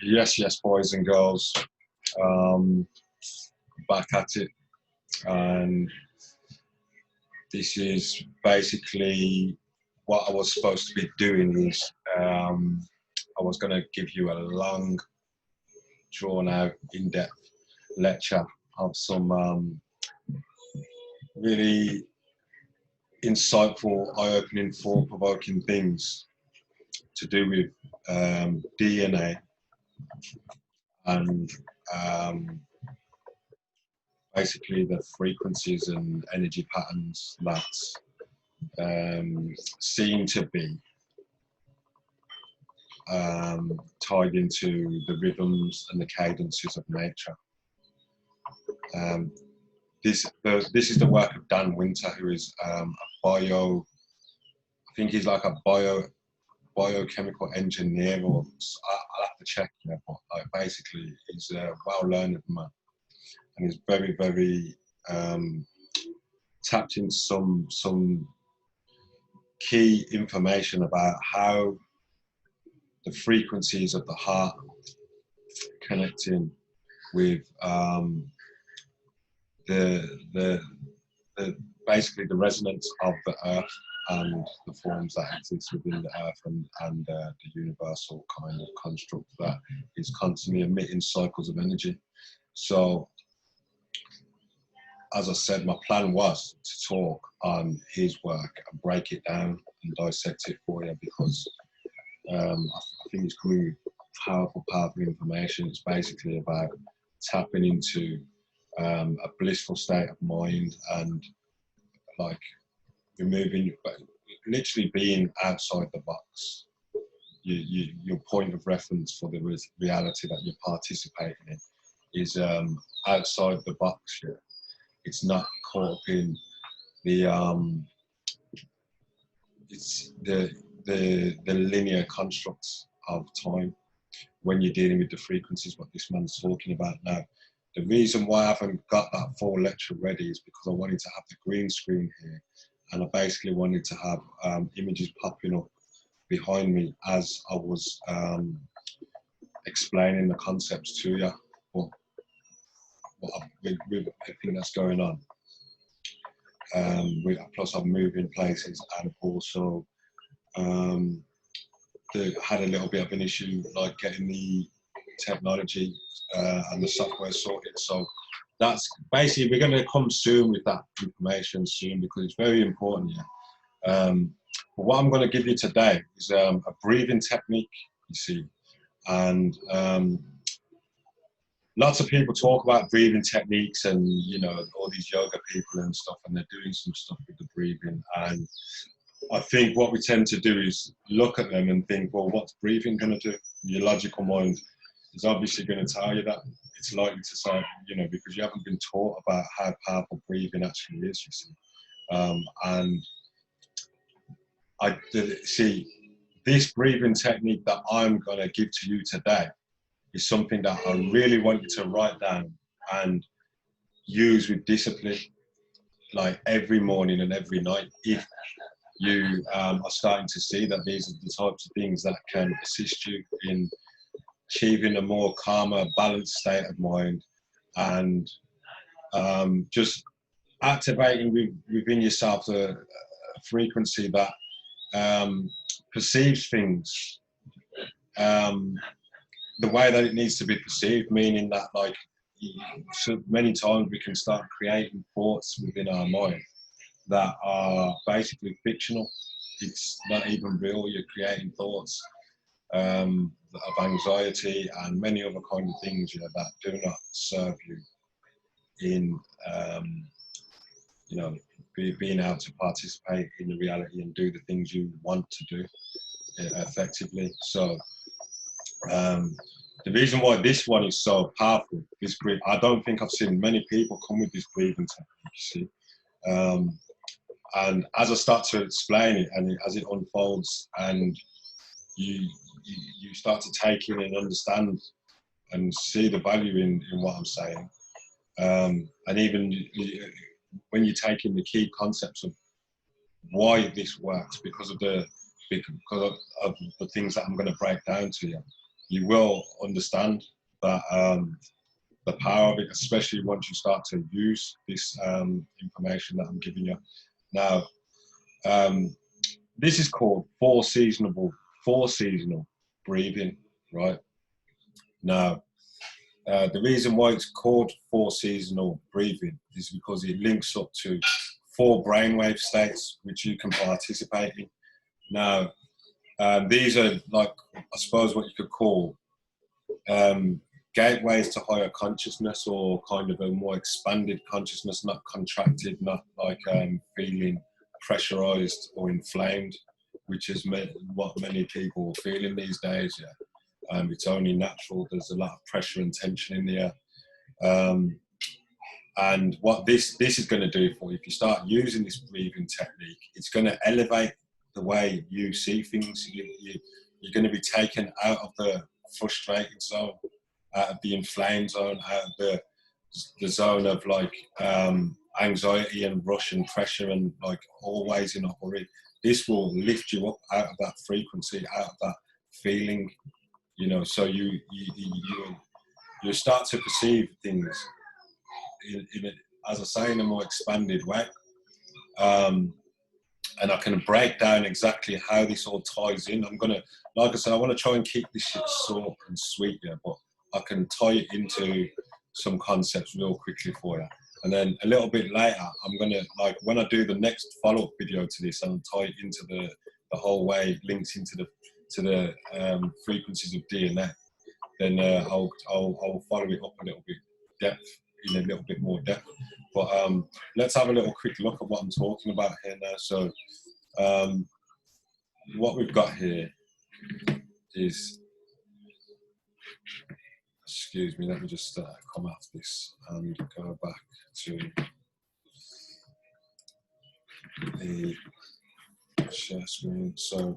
Yes, yes, boys and girls, um, back at it, and this is basically what I was supposed to be doing. Is I was going to give you a long, drawn-out, in-depth lecture of some really insightful, eye-opening, thought-provoking things to do with DNA and um, basically the frequencies and energy patterns that seem to be tied into the rhythms and the cadences of nature. This is the work of Dan Winter, who is a bio. I think he's like a biochemical engineer, or I'll have to check. Yeah, but like basically, he's a well-learned man, and he's very tapped into some key information about how the frequencies of the heart connecting with the basically the resonance of the earth and the forms that exist within the earth and the universal kind of construct that is constantly emitting cycles of energy. So, as I said, my plan was to talk on his work and break it down and dissect it for you, because I think it's coming with powerful information. It's basically about tapping into a blissful state of mind and like removing, literally being outside the box. Your point of reference for the reality that you're participating in is outside the box. Yeah. It's not caught up in the it's the linear constructs of time when you're dealing with the frequencies, what this man's talking about now. The reason why I haven't got that full lecture ready is because I wanted to have the green screen here, and I basically wanted to have images popping up behind me as I was explaining the concepts to you. But with everything that's going on, plus I'm moving places, and also had a little bit of an issue like getting the technology and the software sorted. So that's basically, we're going to come soon with that information soon, because it's very important. Yeah. But what I'm going to give you today is a breathing technique, you see, and lots of people talk about breathing techniques, and you know, all these yoga people and stuff, and they're doing some stuff with the breathing. And I think what we tend to do is look at them and think, well, what's breathing going to do? Your logical mind is obviously going to tell you that. It's likely to say, you know, because you haven't been taught about how powerful breathing actually is, you see. And I see this breathing technique that I'm going to give to you today is something that I really want you to write down and use with discipline, like every morning and every night, if you are starting to see that these are the types of things that can assist you in achieving a more calmer, balanced state of mind, and just activating within yourself a frequency that perceives things the way that it needs to be perceived, meaning that, like, so many times we can start creating thoughts within our mind that are basically fictional. It's not even real. You're creating thoughts of anxiety and many other kind of things, you know, that do not serve you in, you know, being able to participate in the reality and do the things you want to do effectively. So the reason why this one is so powerful, this breathing, I don't think I've seen many people come with this breathing technique, you see. And as I start to explain it, and as it unfolds, and you start to take in and understand and see the value in what I'm saying, and even when you take in the key concepts of why this works, because of the things that I'm going to break down to you, you will understand that the power of it, especially once you start to use this information that I'm giving you. Now, this is called four seasonal breathing, right? Now, the reason why it's called four seasonal breathing is because it links up to four brainwave states which you can participate in. Now, these are like, I suppose, what you could call gateways to higher consciousness, or kind of a more expanded consciousness, not contracted, not like feeling pressurized or inflamed, which is what many people are feeling these days. Yeah, it's only natural. There's a lot of pressure and tension in the air. And what this is going to do for you, if you start using this breathing technique, it's going to elevate the way you see things. You're going to be taken out of the frustrated zone, out of the inflamed zone, out of the zone of like anxiety and rush and pressure and like always in a hurry. This will lift you up out of that frequency, out of that feeling, you know, so you start to perceive things as I say, in a more expanded way. And I can break down exactly how this all ties in. I'm gonna, like I said, I want to try and keep this shit short and sweet, yeah, but I can tie it into some concepts real quickly for you. And then a little bit later, I'm gonna, like, when I do the next follow-up video to this, I'll tie it into the whole way, links into the frequencies of DNA. Then I'll follow it up a little bit in a little bit more depth. But let's have a little quick look at what I'm talking about here now. So what we've got here is, excuse me, let me just come off this and go back to the share screen. So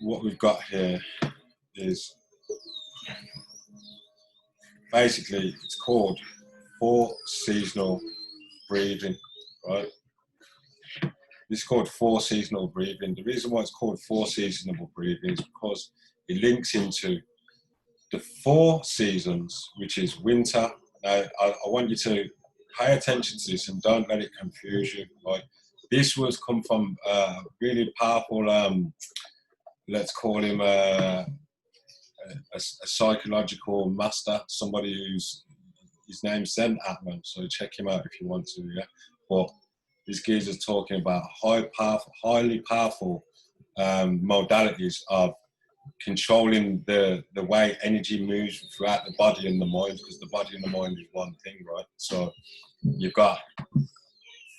what we've got here is basically, it's called four seasonal breathing, right? This is called four seasonal breathing. The reason why it's called four seasonal breathing is because it links into the four seasons, which is winter. Now, I want you to pay attention to this and don't let it confuse you, right? This was come from a really powerful, let's call him a psychological master, somebody who's, his name's Zen Atman, so check him out if you want to, yeah? But this geezer's talking about highly powerful modalities of controlling the way energy moves throughout the body and the mind, because the body and the mind is one thing, right? So you've got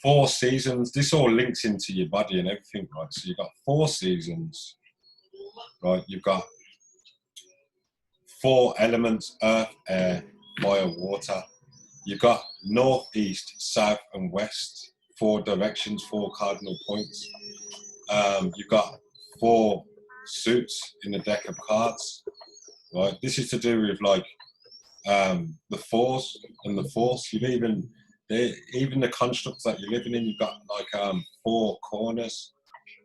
four seasons. This all links into your body and everything, right? So you've got four seasons, right? You've got four elements: earth, air, fire, water. You've got north, east, south, and west. Four directions, four cardinal points. You've got four suits in the deck of cards, right? This is to do with like the fours and the force. You've even the constructs that you're living in, you've got like four corners,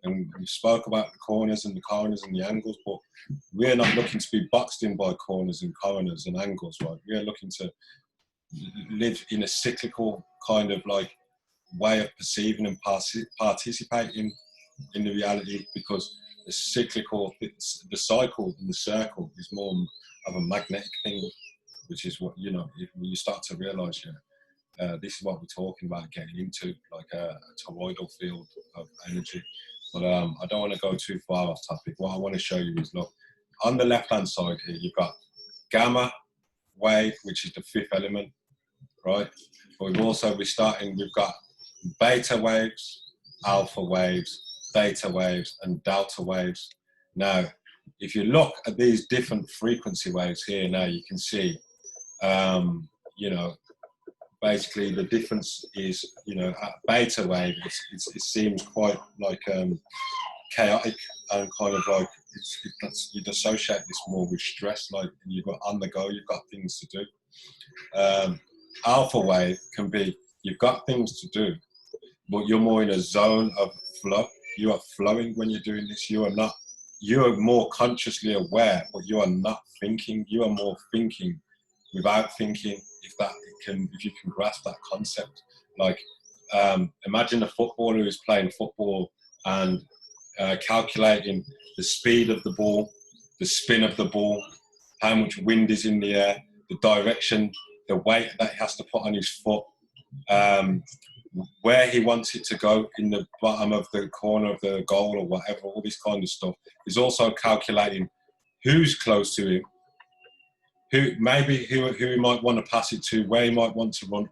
and we spoke about the corners and the corners and the angles, but we're not looking to be boxed in by corners and corners and angles, right? We're looking to live in a cyclical kind of like way of perceiving and participating in the reality, because the cyclical, the cycle and the circle is more of a magnetic thing, which is what, you know, if you start to realize, this is what we're talking about getting into, like a toroidal field of energy. But I don't want to go too far off topic. What I want to show you is, look, on the left hand side here, you've got gamma wave, which is the fifth element, right? But we've got beta waves, alpha waves, theta waves, and delta waves. Now, if you look at these different frequency waves here, now you can see, you know, basically the difference is, you know, at beta wave, it seems quite like chaotic and kind of like, you'd associate this more with stress, like you've got on the go, you've got things to do. Alpha wave can be, you've got things to do, but you're more in a zone of flow. You are flowing when you're doing this. You are not you are more consciously aware, but you are not thinking. You are more thinking without thinking. If you can grasp that concept, like imagine a footballer who's playing football and calculating the speed of the ball, the spin of the ball, how much wind is in the air, the direction, the weight that he has to put on his foot, where he wants it to go in the bottom of the corner of the goal or whatever, all this kind of stuff. He's also calculating who's close to him, who he might want to pass it to, where he might want to run.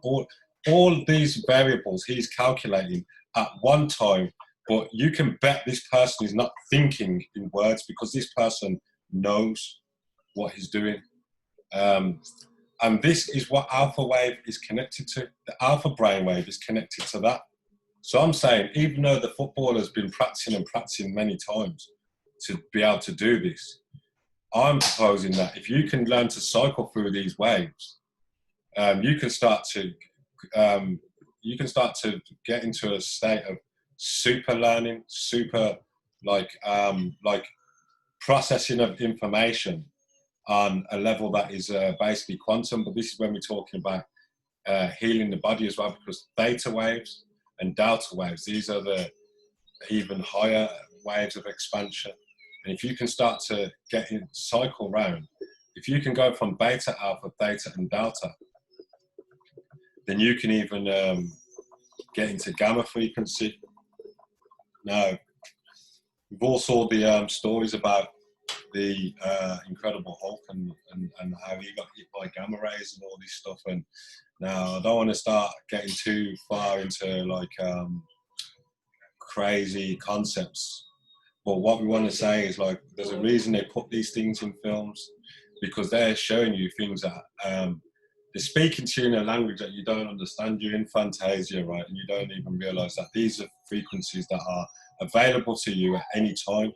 All these variables he's calculating at one time, but you can bet this person is not thinking in words because this person knows what he's doing. And this is what alpha wave is connected to. The alpha brainwave is connected to that. So I'm saying, even though the footballer's been practicing many times to be able to do this, I'm proposing that if you can learn to cycle through these waves, you can start to get into a state of super learning, super like processing of information on a level that is basically quantum. But this is when we're talking about healing the body as well, because theta waves and delta waves, these are the even higher waves of expansion. And if you can start to get in cycle round, if you can go from beta, alpha, theta and delta, then you can even get into gamma frequency. Now, we've all saw the stories about the Incredible Hulk and how he got hit by gamma rays and all this stuff. And now I don't want to start getting too far into like crazy concepts, but what we want to say is like there's a reason they put these things in films, because they're showing you things that they're speaking to you in a language that you don't understand. You're in fantasia, right? And you don't even realize that these are frequencies that are available to you at any time.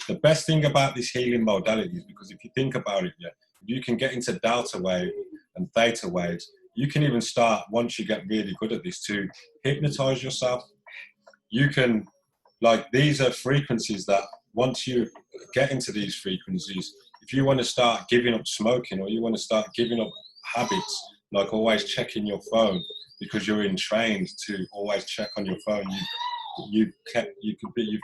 The best thing about this healing modality is because if you think about it, yeah, you can get into delta wave and theta waves. You can even start, once you get really good at this, to hypnotize yourself. You can, like, these are frequencies that once you get into these frequencies, if you want to start giving up smoking, or you want to start giving up habits, like always checking your phone, because you're trained to always check on your phone, you've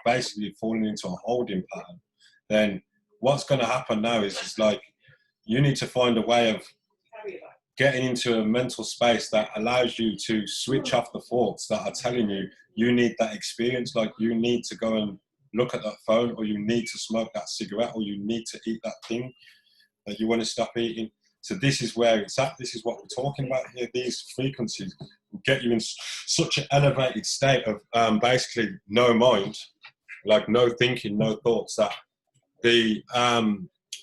basically fallen into a holding pattern. Then what's going to happen now is like you need to find a way of getting into a mental space that allows you to switch off the thoughts that are telling you you need that experience, like you need to go and look at that phone, or you need to smoke that cigarette, or you need to eat that thing that you want to stop eating. So this is where it's at. This is what we're talking about here. These frequencies will get you in such an elevated state of basically no mind, like no thinking, no thoughts, that the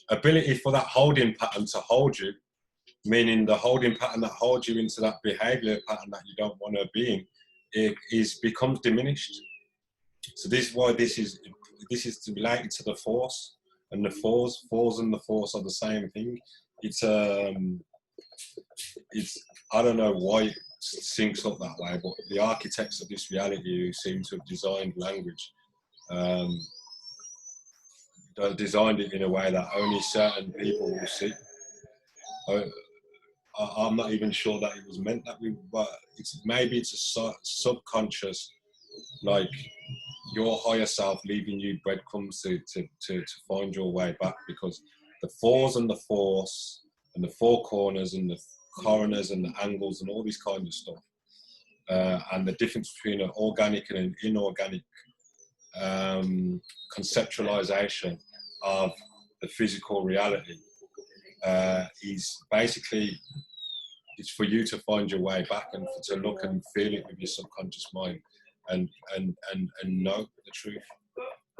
ability for that holding pattern to hold you, meaning the holding pattern that holds you into that behavior pattern that you don't want to be in, becomes diminished. So this is why this is related to the force, and the force and the force are the same thing. It's I don't know why it syncs up that way, but the architects of this reality who seem to have designed language designed it in a way that only certain people will see. I'm not even sure that it was meant that way, but maybe it's a subconscious, like your higher self leaving you breadcrumbs to find your way back, because the fours and the force and the four corners and the coroners and the angles and all this kind of stuff, and the difference between an organic and an inorganic conceptualization of the physical reality is basically, it's for you to find your way back and to look and feel it with your subconscious mind and know the truth.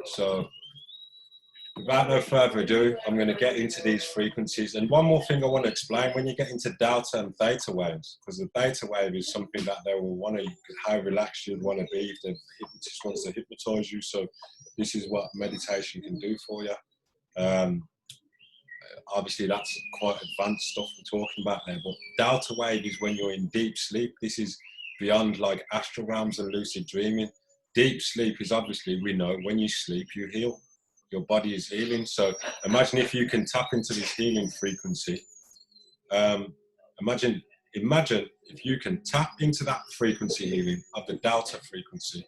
So without no further ado, I'm going to get into these frequencies. And one more thing I want to explain, when you get into delta and theta waves, because the theta wave is something that they will want to, how relaxed you'd want to be if the hypnotist wants to hypnotize you. So this is what meditation can do for you. Obviously that's quite advanced stuff we're talking about there, but delta wave is when you're in deep sleep. This is beyond like astral realms and lucid dreaming. Deep sleep is, obviously we know, when you sleep you heal. your body is healing. So imagine if you can tap into this healing frequency. Imagine if you can tap into that frequency healing of the delta frequency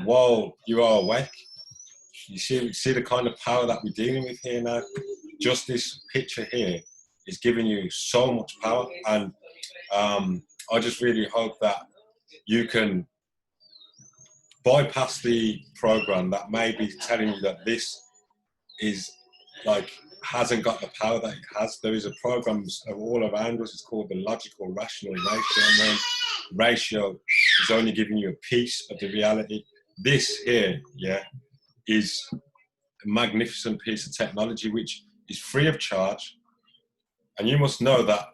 while you are awake. You see the kind of power that we're dealing with here now. Just this picture here is giving you so much power, and I just really hope that you can bypass the program that may be telling you that this is like hasn't got the power that it has. There is a program all around us. It's called the logical rational ratio. And then ratio is only giving you a piece of the reality. This here, yeah, is a magnificent piece of technology which is free of charge. And you must know that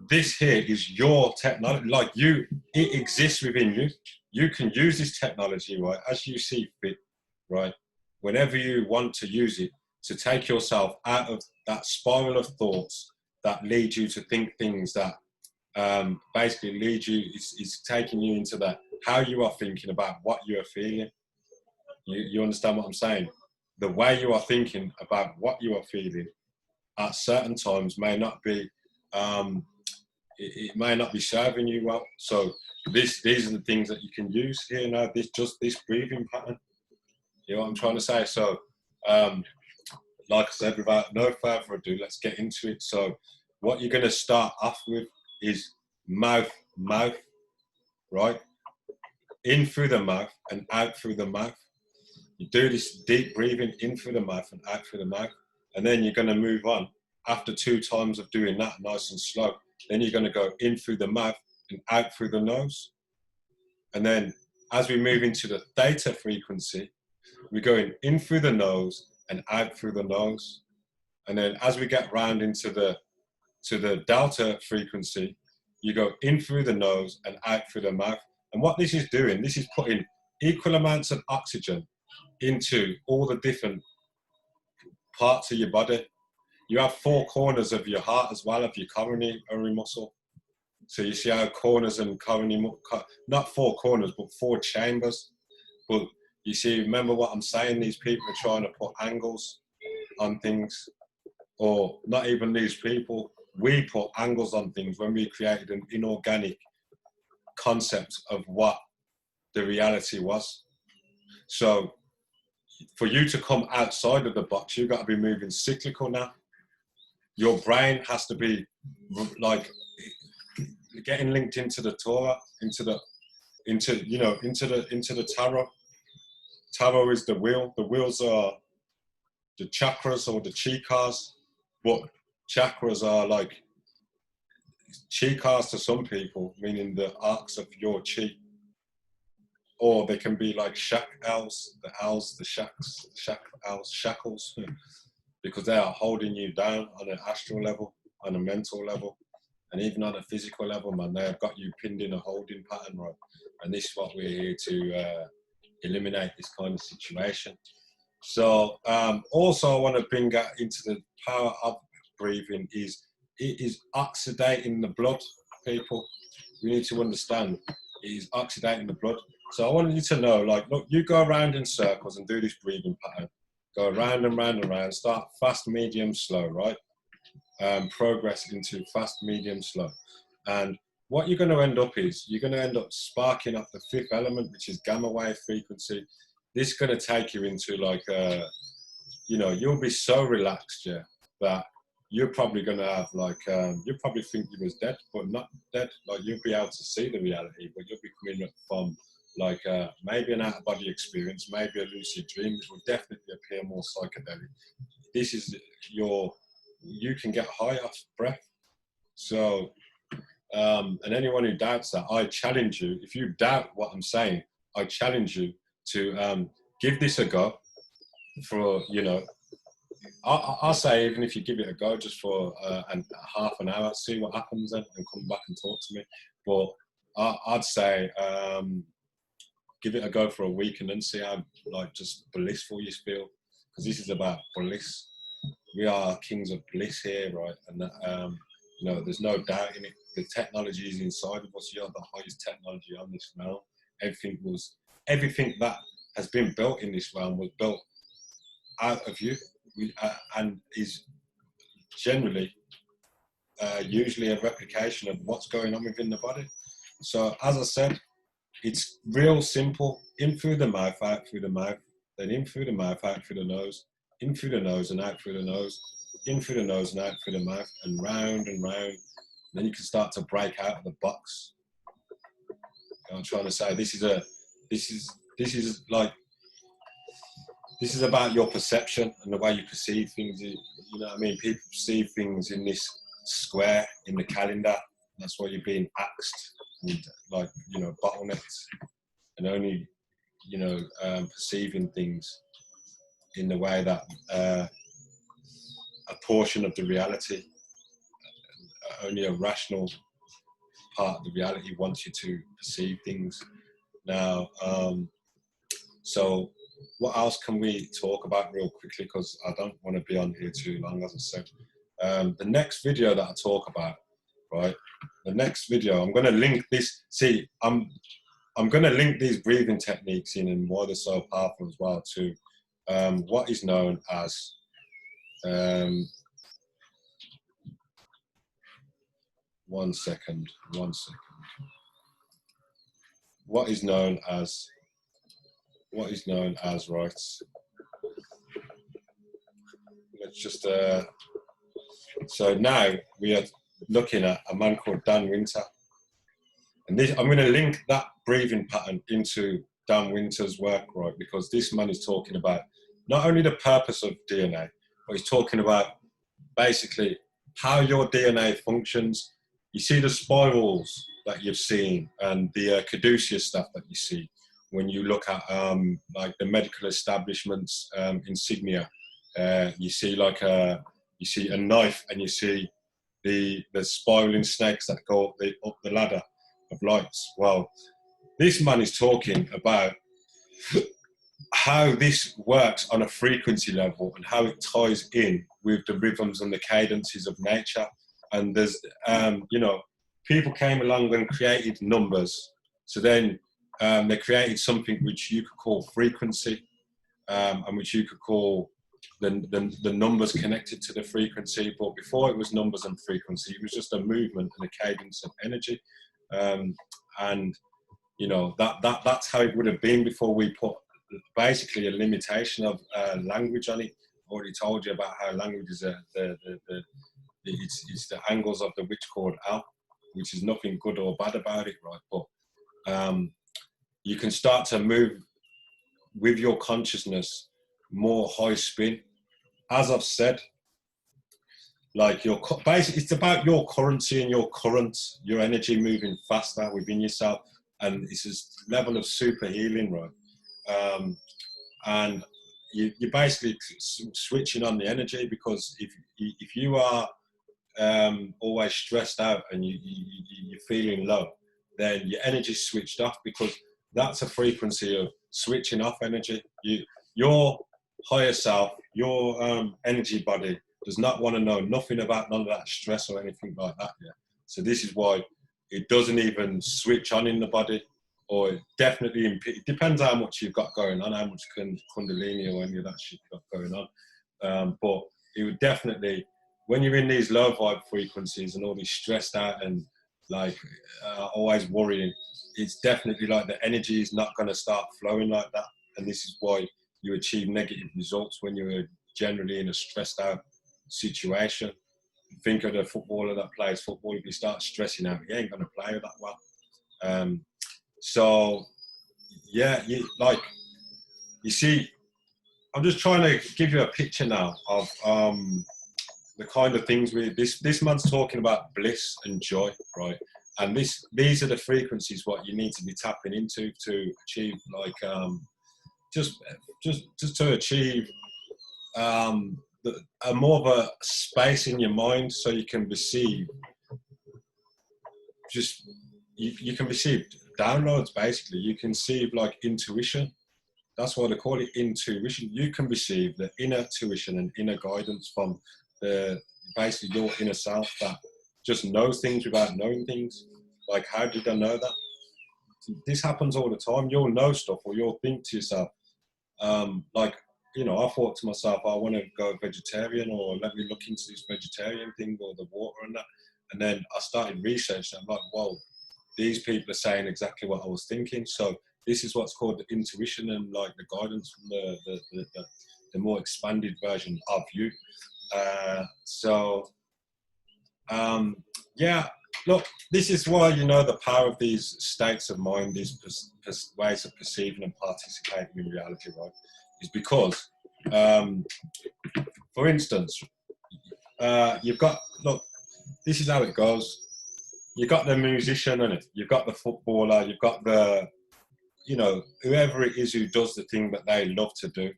this here is your technology. Like it exists within you. You can use this technology, right, as you see fit, right, whenever you want to use it, to take yourself out of that spiral of thoughts that lead you to think things that basically lead you, is taking you into that, how you are thinking about what you are feeling. You understand what I'm saying? The way you are thinking about what you are feeling at certain times may not be, it may not be serving you well. So these are the things that you can use here now, this breathing pattern. You know what I'm trying to say? So, like I said, without no further ado, let's get into it. So what you're going to start off with is mouth, right? In through the mouth and out through the mouth. You do this deep breathing in through the mouth and out through the mouth. And then you're going to move on. After 2 times of doing that, nice and slow, then you're going to go in through the mouth and out through the nose. And then as we move into the theta frequency, we're going in through the nose and out through the nose. And then as we get round into the delta frequency, you go in through the nose and out through the mouth. And what this is doing, this is putting equal amounts of oxygen into all the different parts of your body. You have 4 corners of your heart as well, of your coronary muscle. So you see how corners and coronary, not 4 corners, but 4 chambers. But you see, remember what I'm saying, these people are trying to put angles on things, or not even these people. We put angles on things when we created an inorganic concept of what the reality was. So for you to come outside of the box, you've got to be moving cyclical now. Your brain has to be like getting linked into the Torah, into the tarot. Tarot is the wheel. The wheels are the chakras or the chikas, but chakras are like chikas to some people, meaning the arcs of your chi. Or they can be like shackles, shackles, because they are holding you down on an astral level, on a mental level, and even on a physical level, man. They have got you pinned in a holding pattern, right? And this is what we're here to eliminate, this kind of situation. So also I want to bring that into the power of breathing is, it is oxidating the blood, people. We need to understand it is oxidating the blood. So I want you to know, like, look, you go around in circles and do this breathing pattern. Go around and round and round. Start fast, medium, slow, right? Progress into fast, medium, slow. And what you're going to end up is, you're going to end up sparking up the 5th element, which is gamma wave frequency. This is going to take you into like, you'll be so relaxed, yeah, that you're probably going to have like, you'll probably think you was dead, but not dead. Like, you'll be able to see the reality, but you'll be coming up from like maybe an out-of-body experience, maybe a lucid dream, which will definitely appear more psychedelic. This is you can get high off breath. So, and anyone who doubts that, I challenge you, if you doubt what I'm saying, I challenge you to give this a go for, I'll say, even if you give it a go just for half an hour, see what happens then, and come back and talk to me. But I'd say give it a go for a week and then see how like just blissful you feel, because this is about bliss. We are kings of bliss here, right? And there's no doubt in it. The technology is inside of us. You are the highest technology on this realm. Everything that has been built in this realm was built out of you, and is generally usually a replication of what's going on within the body. So as I said, it's real simple. In through the mouth, out through the mouth, then in through the mouth, out through the nose, in through the nose and out through the nose, in through the nose and out through the mouth, and round and round. And then you can start to break out of the box. I'm trying to say this is about your perception and the way you perceive things. You know what I mean? People perceive things in this square in the calendar. That's why you're being axed and, like, you know, bottlenecked, and only, you know, perceiving things in the way that a portion of the reality, only a rational part of the reality wants you to perceive things. Now, so what else can we talk about real quickly, because I don't want to be on here too long, as I said. The next video that I talk about, right, the next video, I'm going to link this. See, I'm going to link these breathing techniques in and why they're so powerful as well to what is known as one second. What is known as right? Let's just so now we are looking at a man called Dan Winter, and this, I'm going to link that breathing pattern into Dan Winter's work, right? Because this man is talking about not only the purpose of DNA, but he's talking about basically how your DNA functions. You see the spirals that you've seen and the caduceus stuff that you see when you look at like the medical establishment's insignia. You see like a knife, and you see the spiraling snakes that go up the ladder of lights. Well, this man is talking about how this works on a frequency level and how it ties in with the rhythms and the cadences of nature. And there's, you know, people came along and created numbers. So then they created something which you could call frequency, and which you could call the numbers connected to the frequency. But before it was numbers and frequency, it was just a movement and a cadence of energy. And, you know, that's how it would have been before we put basically a limitation of language on it. I already told you about how language is it's the angles of the witch cord L, which is nothing good or bad about it, right? But you can start to move with your consciousness more high spin. As I've said, like basically it's about your currency and your current, your energy moving faster within yourself, and it's this level of super healing, right? And you're basically switching on the energy, because if you are always stressed out and you're feeling low, then your energy's switched off, because that's a frequency of switching off energy. Your higher self, your energy body does not want to know nothing about none of that stress or anything like that. Yeah. So this is why it doesn't even switch on in the body, or it definitely, it depends how much you've got going on, how much kundalini or any of that shit you've got going on. But it would definitely, when you're in these low vibe frequencies and all these stressed out and like always worrying, it's definitely like the energy is not going to start flowing like that. And this is why you achieve negative results when you're generally in a stressed out situation. Think of the footballer that plays football. If you start stressing out, he ain't going to play that well. So yeah, you see, I'm just trying to give you a picture now of the kind of things this man's talking about bliss and joy, right? And these are the frequencies what you need to be tapping into to achieve, like just to achieve a more of a space in your mind, so you can receive you can receive downloads. Basically, you can receive like intuition. That's why they call it intuition. You can receive the inner tuition and inner guidance from basically your inner self that just knows things without knowing things. Like, how did I know that? This happens all the time. You'll know stuff, or you'll think to yourself, like, you know, I thought to myself, I want to go vegetarian, or let me look into this vegetarian thing or the water and that. And then I started researching. I'm like, whoa, these people are saying exactly what I was thinking. So this is what's called the intuition and like the guidance from the more expanded version of you. So yeah, look, this is why, you know, the power of these states of mind, these ways of perceiving and participating in reality, right? Is because, for instance, you've got, look, this is how it goes. You've got the musician, and you've got the footballer, you've got the, you know, whoever it is who does the thing that they love to do.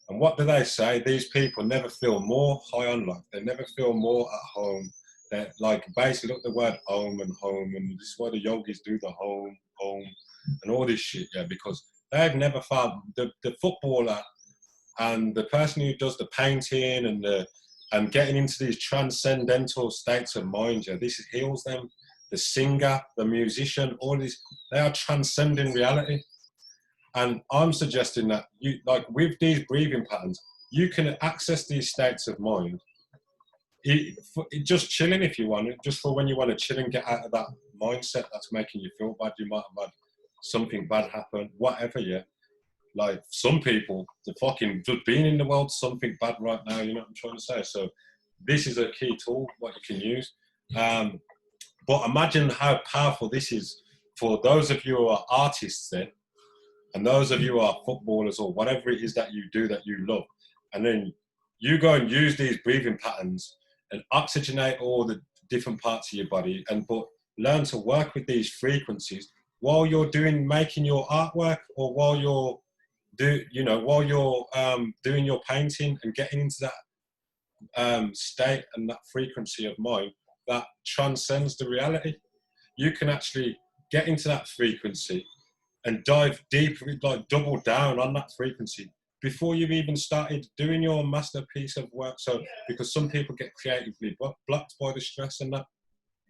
And what do they say? These people never feel more high on life. They never feel more at home. They're like, basically, look at the word home, and this is why the yogis do the home, and all this shit, yeah, because they've never found the footballer and the person who does the painting and getting into these transcendental states of mind, yeah, this heals them. The singer, the musician, all these, they are transcending reality. And I'm suggesting that you, like with these breathing patterns, you can access these states of mind. Just chilling if you want, just for when you want to chill and get out of that mindset that's making you feel bad. You might have had something bad happen, whatever, yeah. Like some people, the fucking just being in the world, something bad right now, you know what I'm trying to say? So this is a key tool, what you can use. But imagine how powerful this is for those of you who are artists then, and those of you who are footballers or whatever it is that you do that you love. And then you go and use these breathing patterns and oxygenate all the different parts of your body, and learn to work with these frequencies while you're making your artwork, or while you're doing your painting, and getting into that state and that frequency of mind that transcends the reality. You can actually get into that frequency and dive deep, like double down on that frequency before you've even started doing your masterpiece of work. So, because some people get creatively blocked by the stress and that,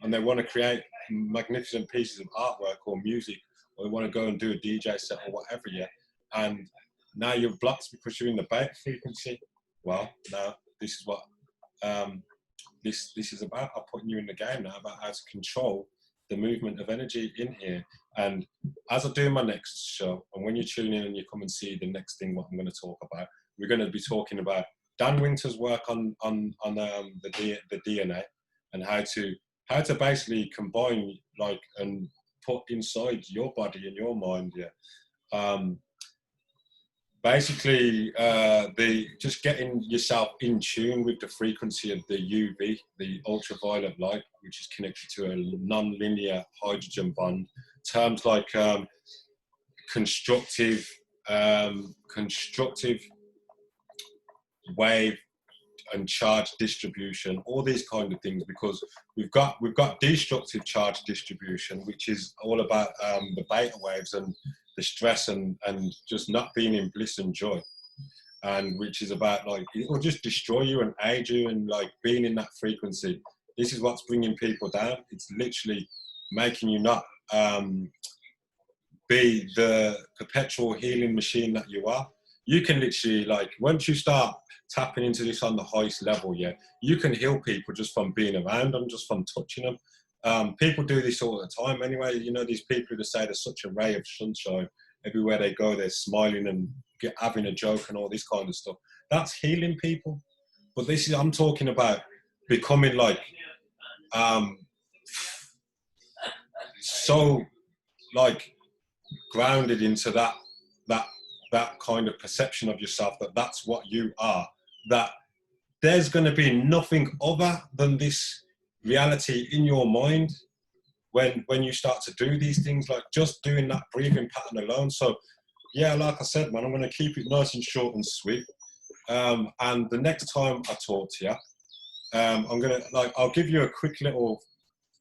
and they want to create magnificent pieces of artwork or music, or they want to go and do a DJ set or whatever, yeah. And now you're blocked because you're in the beta frequency. Well, now this is what this is about. I'm putting you in the game now about how to control the movement of energy in here. And as I do my next show, and when you tune in and you come and see the next thing, what I'm going to talk about, we're going to be talking about Dan Winter's work on the DNA, and how to basically combine, like, and put inside your body and your mind, yeah. Basically, just getting yourself in tune with the frequency of the UV, the ultraviolet light, which is connected to a non-linear hydrogen bond. Terms like constructive wave and charge distribution, all these kind of things, because we've got destructive charge distribution, which is all about the beta waves and the stress and just not being in bliss and joy, and which is about, like, it will just destroy you and age you, and like being in that frequency. This is what's bringing people down. It's literally making you not be the perpetual healing machine that you are. You can literally, like, once you start tapping into this on the highest level, yeah, you can heal people just from being around them, just from touching them. People do this all the time anyway. You know, these people who say there's such a ray of sunshine everywhere they go, they're smiling and having a joke and all this kind of stuff. That's healing people. But this is, I'm talking about becoming like so like grounded into that kind of perception of yourself, that's what you are, that there's going to be nothing other than this reality in your mind when you start to do these things, like just doing that breathing pattern alone. So yeah, like I said, man, I'm going to keep it nice and short and sweet. And the next time I talk to you, I'm going to, I'll give you a quick little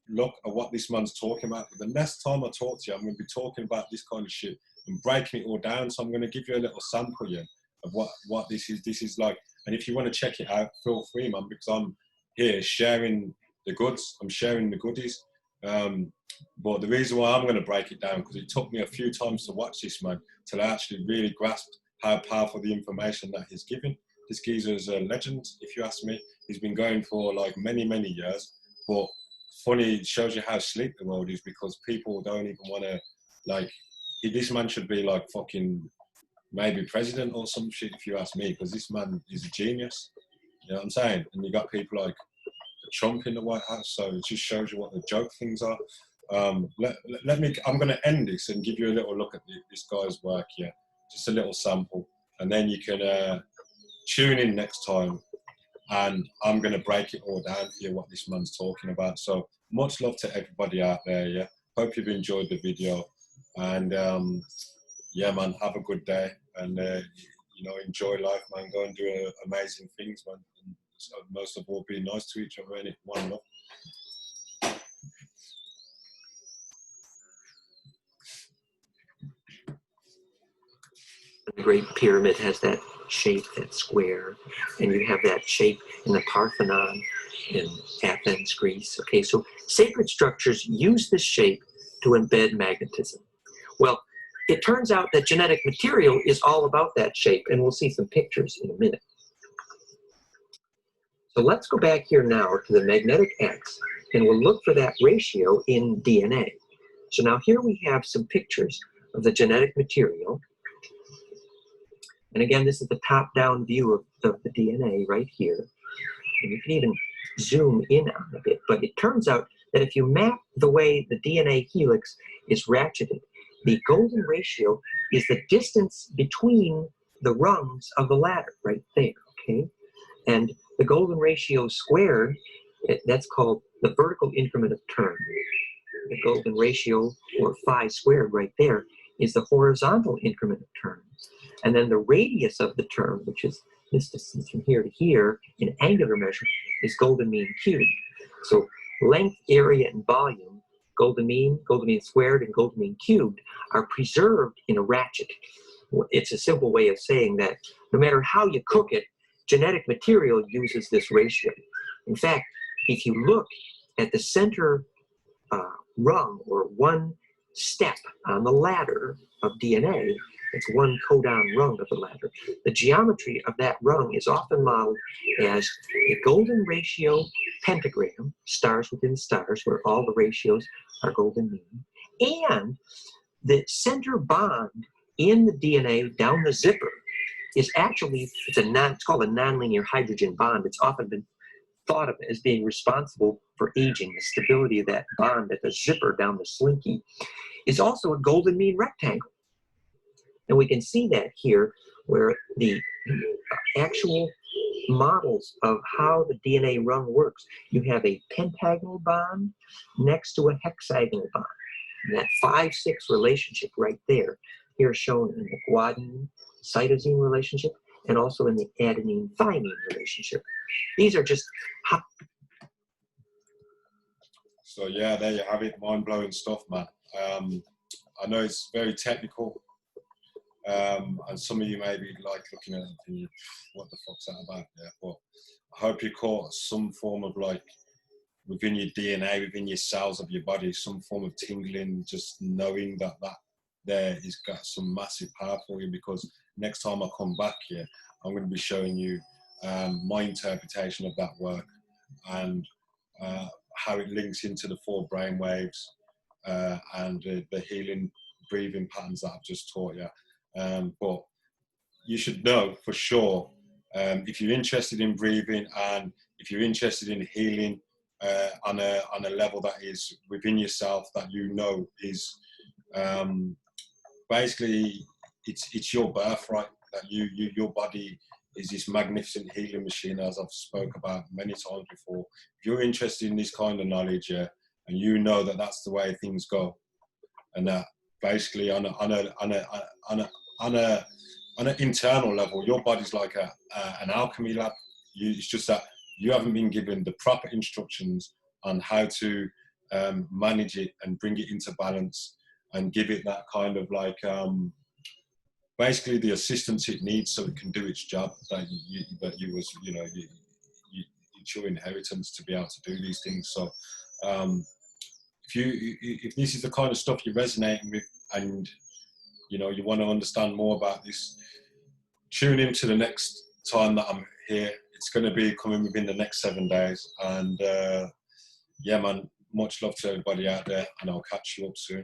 look at what this man's talking about. But the next time I talk to you, I'm going to be talking about this kind of shit and breaking it all down. So I'm going to give you a little sample, yeah, of what this is. This is like, and if you want to check it out, feel free, man, because I'm here sharing the goods. I'm sharing the goodies. But the reason why I'm going to break it down, because it took me a few times to watch this, man, till I actually really grasped how powerful the information that he's giving. This geezer is a legend, if you ask me. He's been going for like many, many years. But funny, it shows you how sleep the world is, because people don't even want to, like, this man should be like fucking maybe president or some shit, if you ask me, because this man is a genius. You know what I'm saying? And you got people like Trump in the White House, so it just shows you what the joke things are. I'm going to end this and give you a little look at this guy's work here, just a little sample, and then you can tune in next time, and I'm going to break it all down for you, what this man's talking about. So much love to everybody out there. Yeah, hope you've enjoyed the video, and yeah, man, have a good day, and you know, enjoy life, man. Go and do amazing things, man. And most of all, be nice to each other, and one love. The Great Pyramid has that shape, that square, and you have that shape in the Parthenon in Athens, Greece. Okay, so sacred structures use this shape to embed magnetism. Well, it turns out that genetic material is all about that shape, and we'll see some pictures in a minute. So let's go back here now to the magnetic X, and we'll look for that ratio in DNA. So now here we have some pictures of the genetic material. And again, this is the top-down view of the DNA right here. And you can even zoom in on a bit. But it turns out that if you map the way the DNA helix is ratcheted, the golden ratio is the distance between the rungs of the ladder right there, okay? And the golden ratio squared, that's called the vertical increment of turn. The golden ratio, or phi squared right there, is the horizontal increment of turn. And then the radius of the turn, which is this distance from here to here in angular measure, is golden mean cubed. So length, area, and volume, golden mean squared, and golden mean cubed, are preserved in a ratchet. It's a simple way of saying that no matter how you cook it, genetic material uses this ratio. In fact, if you look at the center rung, or one step on the ladder of DNA, it's one codon rung of the ladder. The geometry of that rung is often modeled as a golden ratio pentagram, stars within stars, where all the ratios are golden mean, and the center bond in the DNA down the zipper is actually, it's called a nonlinear hydrogen bond. It's often been thought of as being responsible for aging. The stability of that bond at the zipper down the slinky is also a golden mean rectangle. And we can see that here, where the actual models of how the DNA rung works. You have a pentagonal bond next to a hexagonal bond. And that 5-6 relationship right there, here shown in the guanine cytosine relationship, and also in the adenine thymine relationship. These are just So yeah, there you have it, mind-blowing stuff, man. I know it's very technical, and some of you may be like looking at it and thinking, what the fuck's that about? Yeah, but I hope you caught some form of, like, within your DNA, within your cells of your body, some form of tingling, just knowing that there is got some massive power for you, because next time I come back here, I'm going to be showing you my interpretation of that work, and how it links into the 4 brain waves and the healing breathing patterns that I've just taught you. But you should know for sure, if you're interested in breathing, and if you're interested in healing on a level that is within yourself, that you know is basically it's your birthright, that your body is this magnificent healing machine, as I've spoke about many times before. If you're interested in this kind of knowledge, yeah, and you know that that's the way things go, and that basically on an internal level, your body's like an alchemy lab. It's just that you haven't been given the proper instructions on how to manage it and bring it into balance and give it that kind of like basically the assistance it needs so it can do its job. It's your inheritance to be able to do these things. So if this is the kind of stuff you're resonating with, and you know you want to understand more about this, tune in to the next time that I'm here. It's going to be coming within the next 7 days. And yeah, man, much love to everybody out there, and I'll catch you up soon.